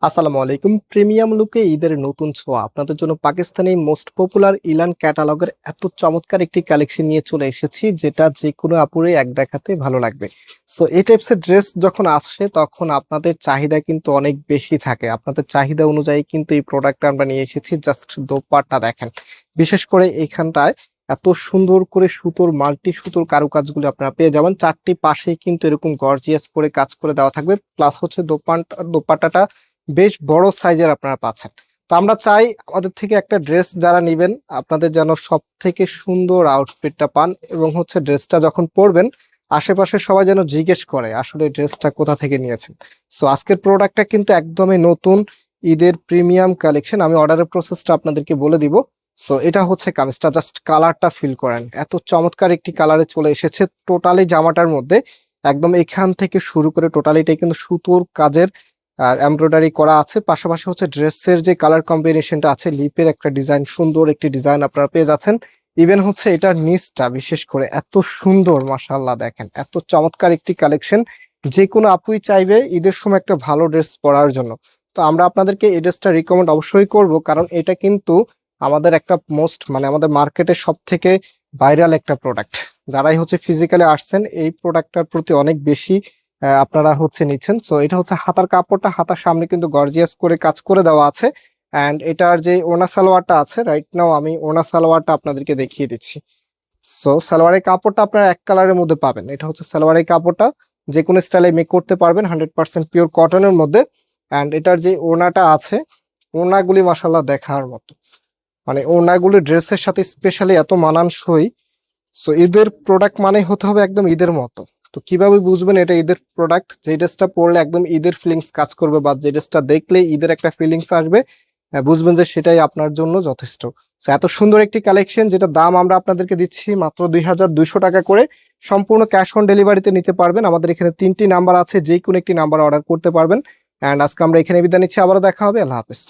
আসসালামু আলাইকুম। প্রিমিয়াম লুকে ঈদের নতুন ছোঁয়া আপনাদের জন্য পাকিস্তানি মোস্ট পপুলার ইলান ক্যাটালগের এত চমৎকার একটি কালেকশন নিয়ে চলে এসেছি, যেটা যে কোনো আপুরে এক দেখাতে ভালো লাগবে। সো এই টাইপসের ড্রেস যখন আসে তখন আপনাদের চাহিদা কিন্তু অনেক বেশি থাকে। আপনাদের চাহিদা অনুযায়ী কিন্তু এই প্রোডাক্টটা আমরা নিয়ে এসেছি। জাস্ট দোপাট্টা দেখেন, বিশেষ করে এইখানটায় এত সুন্দর করে সুতোর মাল্টি সুতোর কারুকাজগুলো আপনারা পেয়ে যাবেন। চারটি পাশেই কিন্তু এরকম গর্জিয়াস করে কাজ করে দেওয়া থাকবে, প্লাস হচ্ছে দোপাট্টাটা বেশ বড় সাইজের আপনারা পাচ্ছেন। তো আমরা চাই আমাদের থেকে একটা ড্রেস যারা নিবেন আপনাদের যেন সব থেকে সুন্দর আউটফিটটা পান, এবং হচ্ছে ড্রেসটা যখন পরবেন আশেপাশে সবাই যেন জিজ্ঞেস করে আসলে ড্রেসটা কোথা থেকে নিয়েছেন। সো আজকের প্রোডাক্টটা কিন্তু একদমই নতুন ঈদের প্রিমিয়াম কালেকশন। আমি অর্ডারের প্রসেসটা আপনাদেরকে বলে দিব। সো এটা হচ্ছে কামিজটা, জাস্ট কালারটা ফিল করেন, এত চমৎকার একটি কালারে চলে এসেছে টোটালি জামাটার মধ্যে। একদম এখান থেকে শুরু করে টোটালিটাই কিন্তু সুতোর কাজের আর এমব্রয়ডারি করা আছে। পাশাপাশি হচ্ছে ড্রেসের যে কালার কম্বিনেশনটা আছে, লিপের একটা ডিজাইন, সুন্দর একটি ডিজাইন আপনারা পেয়ে যাচ্ছেন। ইভেন হচ্ছে এটার নিচটা বিশেষ করে এত সুন্দর, মাশাআল্লাহ দেখেন এত চমৎকার একটি কালেকশন। যে কোনো আপুই চাইবে ঈদের সময় একটা ভালো ড্রেস পরার জন্য। তো আমরা আপনাদেরকে এই ড্রেসটা রিকমেন্ড অবশ্যই করব, কারণ এটা কিন্তু আমাদের একটা মোস্ট মানে আমাদের মার্কেটের সব থেকে ভাইরাল একটা প্রোডাক্ট। যারাই হচ্ছে ফিজিক্যালি আসছেন এই প্রোডাক্টটার প্রতি অনেক বেশি আপনারা হচ্ছে নিচ্ছেন। সো এটা হচ্ছে হাতার কাপড়টা, হাতার সামনে কিন্তু গর্জিয়াস করে কাজ করে দেওয়া আছে। অ্যান্ড এটার যে ওনা সালোয়ারটা আছে, রাইট নাও আমি ওনা সালোয়ারটা আপনাদেরকে দেখিয়ে দিচ্ছি। সো সালোয়ারের কাপড়টা আপনারা এক কালারের মধ্যে পাবেন। এটা হচ্ছে সালোয়ারের কাপড়টা, যে কোনো স্টাইলে মেক করতে পারবেন, 100% পিওর কটনের মধ্যে। অ্যান্ড এটার যে ওনাটা আছে, ওনাগুলি মাশাআল্লাহ দেখার মতো, মানে ওনাগুলি ড্রেসের সাথে স্পেশালি এত মানানসই। সো ঈদের প্রোডাক্ট মানে হতে হবে একদম ঈদের মতো। তো কিভাবে বুঝবেন এটা ঈদের প্রোডাক্ট? যে ড্রেসটা পরলে একদম ঈদের ফিলিংস কাজ করবে, বা যে ড্রেসটা দেখলে ঈদের একটা ফিলিংস আসবে, বুঝবেন যে সেটাই আপনার জন্য যথেষ্ট। So, এত সুন্দর একটি কালেকশন, যেটা দাম আমরা আপনাদেরকে দিচ্ছি মাত্র 2200 টাকা করে। সম্পূর্ণ ক্যাশ অন ডেলিভারিতে নিতে পারবেন। আমাদের এখানে 3টি নাম্বার আছে, যে কোনো একটি নাম্বার অর্ডার করতে পারবেন। অ্যান্ড আজকে আমরা এখানে বিদায় নিচ্ছি, আবারও দেখা হবে। আল্লাহ হাফেজ।